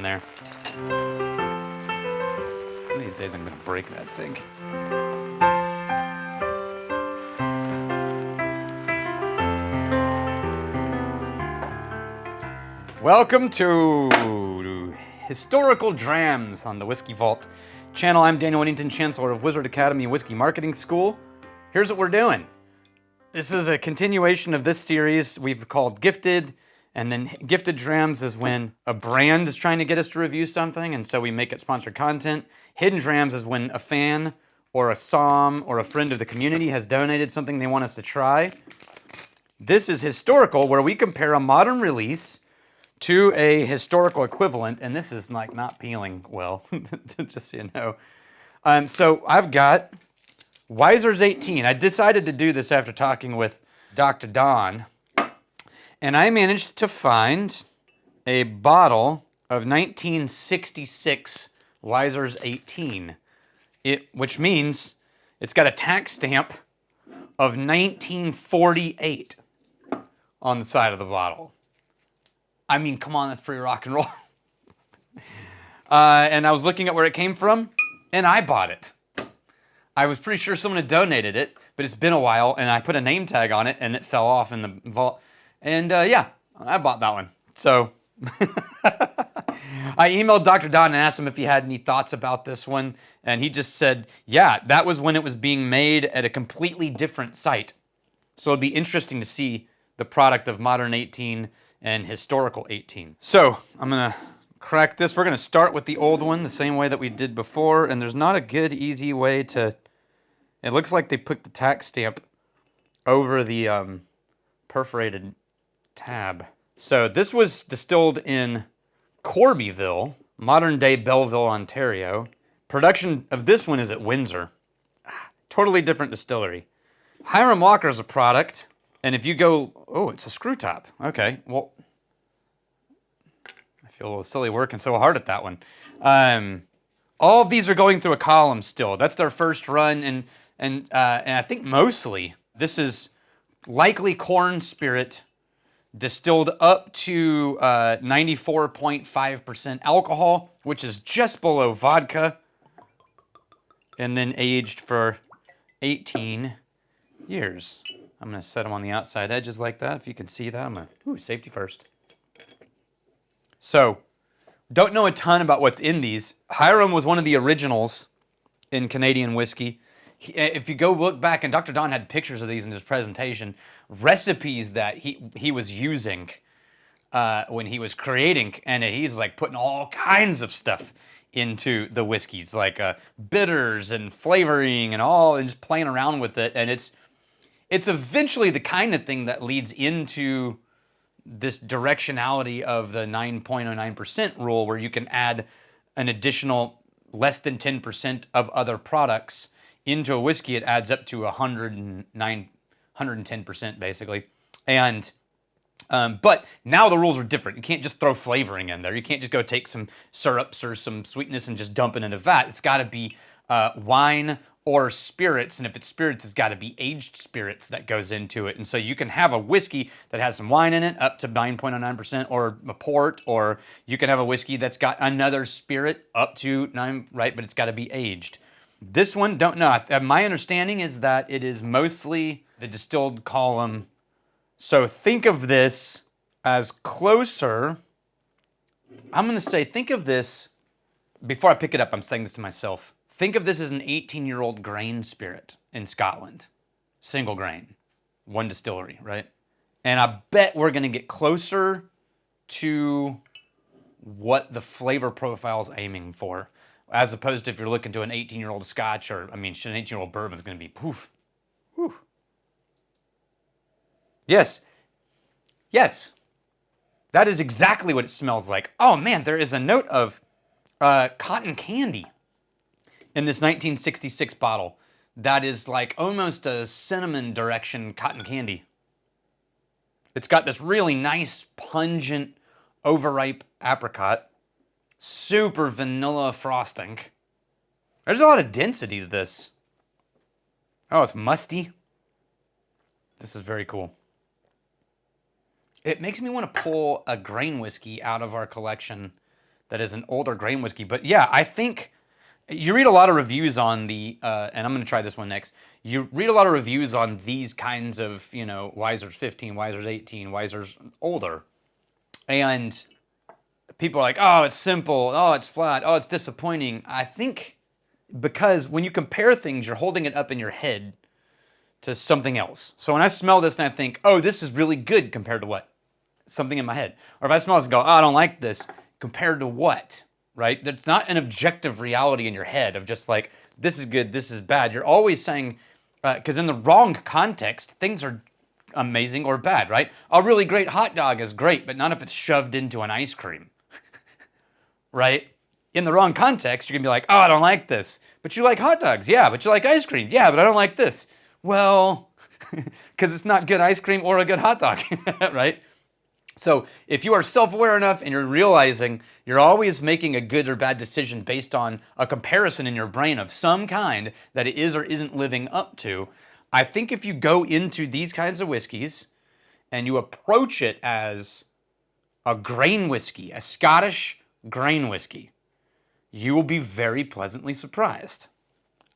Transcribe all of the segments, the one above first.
there. One of these days I'm going to break that thing. Welcome to Historical Drams on the Whiskey Vault channel. I'm Daniel Whittington, Chancellor of Wizard Academy Whiskey Marketing School. Here's what we're doing. This is a continuation of this series we've called Gifted, and then Gifted Drams is when a brand is trying to get us to review something, and so we make it sponsored content. Hidden Drams is when a fan or a som or a friend of the community has donated something they want us to try. This is Historical, where we compare a modern release to a historical equivalent, and this is like not peeling well, just so you know. So I've got Wiser's 18. I decided to do this after talking with Dr. Don, and I managed to find a bottle of 1966 Wiser's 18, which means it's got a tax stamp of 1948 on the side of the bottle. I mean, come on, that's pretty rock and roll. And I was looking at where it came from, and I bought it. I was pretty sure someone had donated it, but it's been a while, and I put a name tag on it, and it fell off in the vault. And yeah, I bought that one. So I emailed Dr. Don and asked him if he had any thoughts about this one, and he just said, yeah, that was when it was being made at a completely different site. So it'd be interesting to see the product of Modern 18 and Historical 18. So I'm gonna crack this. We're gonna start with the old one, the same way that we did before, and there's not a good, easy way to... It looks like they put the tax stamp over the perforated tab. So this was distilled in Corbyville, modern-day Belleville, Ontario. Production of this one is at Windsor. Totally different distillery. Hiram Walker is a product. And if you go, oh, it's a screw top. Okay, well, I feel a little silly working so hard at that one. All of these are going through a column still. That's their first run, and I think mostly this is likely corn spirit distilled up to 94.5% alcohol, which is just below vodka, and then aged for 18 years. I'm going to set them on the outside edges like that. If you can see that, I'm going to, safety first. So, don't know a ton about what's in these. Hiram was one of the originals in Canadian whiskey. If you go look back, and Dr. Don had pictures of these in his presentation, recipes that he was using when he was creating, and he's like putting all kinds of stuff into the whiskeys, like bitters and flavoring and all, and just playing around with it, and it's eventually the kind of thing that leads into this directionality of the 9.09% rule, where you can add an additional less than 10% of other products into a whiskey. It adds up to 110% basically. And but now the rules are different. You can't just throw flavoring in there. You can't just go take some syrups or some sweetness and just dump it in a vat. It's got to be wine or spirits, and if it's spirits, it's got to be aged spirits that goes into it. And so you can have a whiskey that has some wine in it, up to 9.09%, or a port, or you can have a whiskey that's got another spirit up to 9, right, but it's got to be aged. This one, don't know. My understanding is that it is mostly the distilled column. So think of this as closer. I'm going to say, think of this, before I pick it up, I'm saying this to myself. Think of this as an 18-year-old grain spirit in Scotland. Single grain. One distillery, right? And I bet we're going to get closer to what the flavor profile is aiming for, as opposed to if you're looking to an 18-year-old Scotch, or, I mean, an 18-year-old bourbon is going to be poof. Whew. Yes. Yes. That is exactly what it smells like. Oh, man, there is a note of cotton candy in this 1966 bottle that is like almost a cinnamon direction cotton candy. It's got this really nice, pungent, overripe apricot, super vanilla frosting. There's a lot of density to this. Oh, it's musty. This is very cool. It makes me want to pull a grain whiskey out of our collection that is an older grain whiskey. But yeah, I think you read a lot of reviews on the, and I'm going to try this one next. You read a lot of reviews on these kinds of, you know, Weiser's 15, Weiser's 18, Weiser's older. And people are like, oh, it's simple. Oh, it's flat. Oh, it's disappointing. I think because when you compare things, you're holding it up in your head to something else. So when I smell this and I think, oh, this is really good compared to what? Something in my head. Or if I smell this and go, oh, I don't like this, compared to what? Right? That's not an objective reality in your head of just like, this is good, this is bad. You're always saying, because in the wrong context, things are amazing or bad, right? A really great hot dog is great, but not if it's shoved into an ice cream, right? In the wrong context, you're gonna be like, oh, I don't like this. But you like hot dogs, yeah, but you like ice cream, yeah, but I don't like this. Well, because it's not good ice cream or a good hot dog, right? So if you are self-aware enough and you're realizing you're always making a good or bad decision based on a comparison in your brain of some kind that it is or isn't living up to, I think if you go into these kinds of whiskeys and you approach it as a grain whiskey, a Scottish grain whiskey, you will be very pleasantly surprised.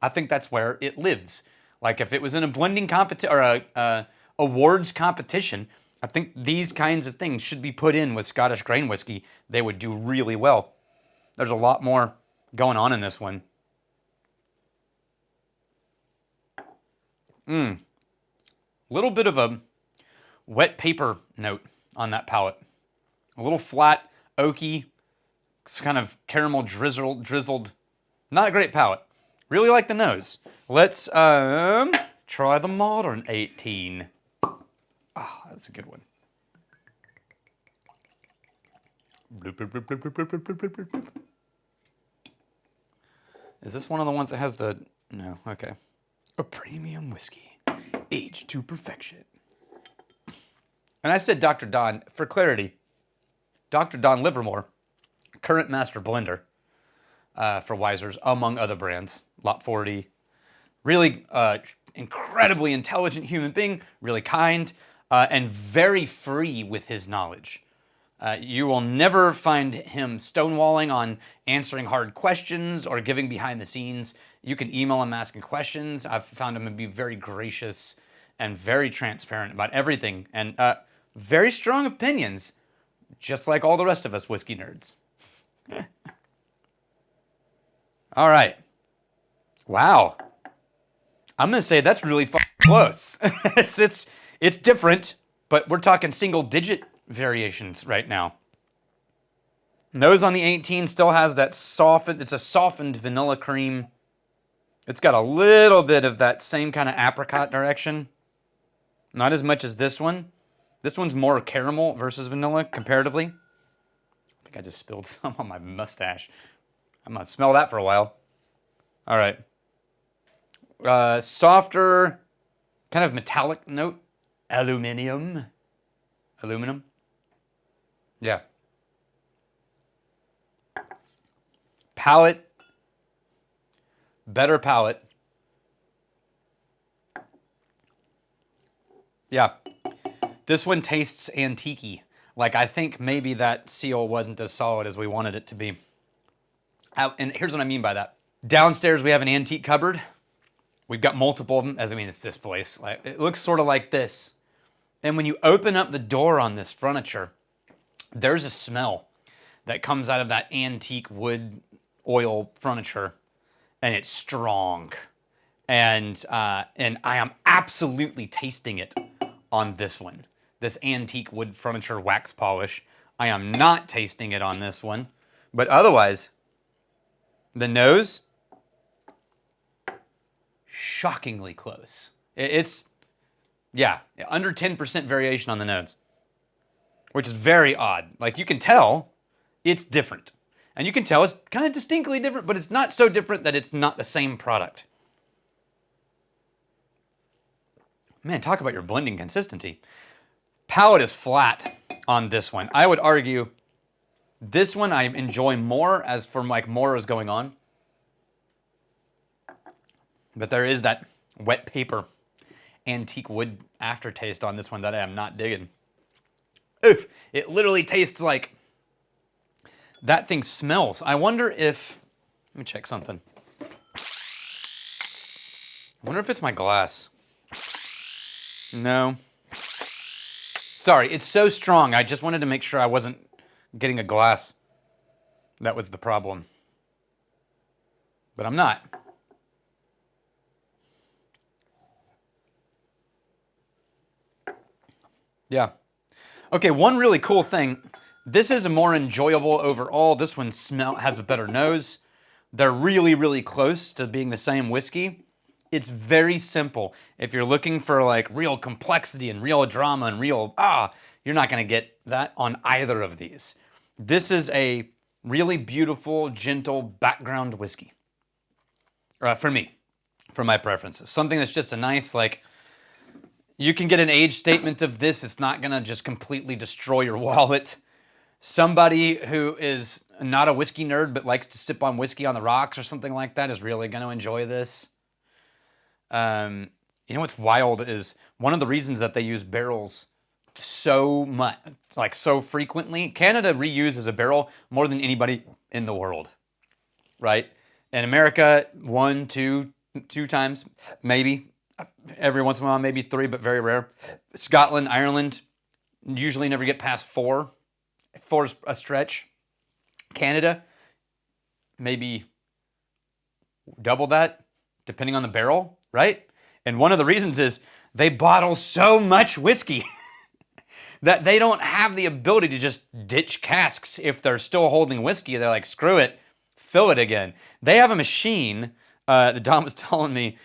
I think that's where it lives. Like if it was in a blending competition or a awards competition, I think these kinds of things should be put in with Scottish grain whiskey. They would do really well. There's a lot more going on in this one. Little bit of a wet paper note on that palate. A little flat, oaky, kind of caramel drizzled. Not a great palate. Really like the nose. Let's try the modern 18. Ah, that's a good one. Is this one of the ones that has the... No, okay. A premium whiskey, aged to perfection. And I said Dr. Don, for clarity, Dr. Don Livermore, current master blender for Weiser's, among other brands, Lot 40. Really incredibly intelligent human being, really kind, and very free with his knowledge. You will never find him stonewalling on answering hard questions or giving behind the scenes. You can email him asking questions. I've found him to be very gracious and very transparent about everything, and very strong opinions, just like all the rest of us whiskey nerds. All right. Wow. I'm going to say that's really close. It's different, but we're talking single-digit variations right now. Nose on the 18 still has that it's a softened vanilla cream. It's got a little bit of that same kind of apricot direction. Not as much as this one. This one's more caramel versus vanilla comparatively. I think I just spilled some on my mustache. I'm going to smell that for a while. All right. Softer, kind of metallic note. Aluminum. Yeah. Palate. Better palate. Yeah. This one tastes antique-y. Like, I think maybe that seal wasn't as solid as we wanted it to be. And here's what I mean by that. Downstairs, we have an antique cupboard. We've got multiple of them, it's this place. Like, it looks sort of like this. And when you open up the door on this furniture, there's a smell that comes out of that antique wood oil furniture, and it's strong. And I am absolutely tasting it on this one. This antique wood furniture wax polish. I am not tasting it on this one. But otherwise, the nose, shockingly close. It's, yeah, under 10% variation on the nose, which is very odd. Like, you can tell it's different. And you can tell it's kind of distinctly different, but it's not so different that it's not the same product. Man, talk about your blending consistency. Palate is flat on this one. I would argue this one I enjoy more as for like more is going on. But there is that wet paper, antique wood aftertaste on this one that I am not digging. Oof, it literally tastes like that thing smells. I wonder if, let me check something. I wonder if it's my glass. No. Sorry, it's so strong. I just wanted to make sure I wasn't getting a glass. That was the problem. But I'm not. Yeah. Okay, one really cool thing. This is a more enjoyable overall. This one has a better nose. They're really, really close to being the same whiskey. It's very simple. If you're looking for like real complexity and real drama and real, you're not gonna get that on either of these. This is a really beautiful, gentle background whiskey. For me, for my preferences. Something that's just a nice, like, you can get an age statement of this. It's not gonna just completely destroy your wallet. Somebody who is not a whiskey nerd but likes to sip on whiskey on the rocks or something like that is really gonna enjoy this. You know what's wild is one of the reasons that they use barrels so much, like so frequently. Canada reuses a barrel more than anybody in the world, right? In America, 1, 2 times, maybe. Every once in a while, maybe 3, but very rare. Scotland, Ireland, usually never get past 4. 4 is a stretch. Canada, maybe double that, depending on the barrel, right? And one of the reasons is they bottle so much whiskey that they don't have the ability to just ditch casks if they're still holding whiskey. They're like, screw it, fill it again. They have a machine that Dom was telling me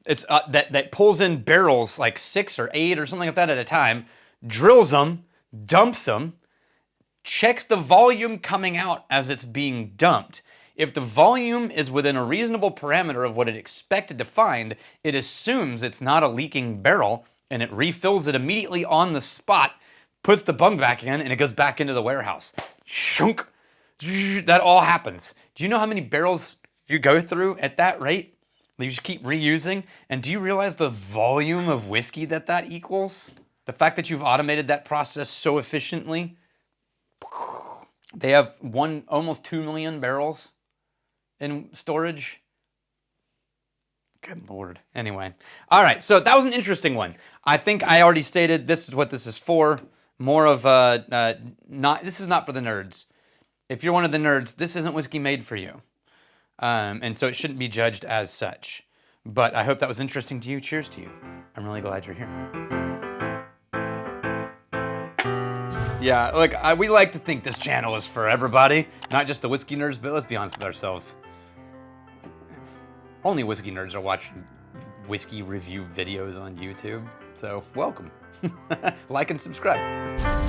it's that pulls in barrels like 6 or 8 or something like that at a time, drills them, dumps them, checks the volume coming out as it's being dumped. If the volume is within a reasonable parameter of what it expected to find, it assumes it's not a leaking barrel, and it refills it immediately on the spot, puts the bung back in, and it goes back into the warehouse. Shunk. That all happens. Do you know how many barrels you go through at that rate? You just keep reusing. And do you realize the volume of whiskey that equals? The fact that you've automated that process so efficiently. They have almost 2 million barrels in storage. Good Lord. Anyway. All right. So that was an interesting one. I think I already stated this is what this is for. More of this is not for the nerds. If you're one of the nerds, this isn't whiskey made for you. And so it shouldn't be judged as such. But I hope that was interesting to you. Cheers to you. I'm really glad you're here. Yeah, look, we like to think this channel is for everybody, not just the whiskey nerds, but let's be honest with ourselves. Only whiskey nerds are watching whiskey review videos on YouTube, so welcome. Like and subscribe.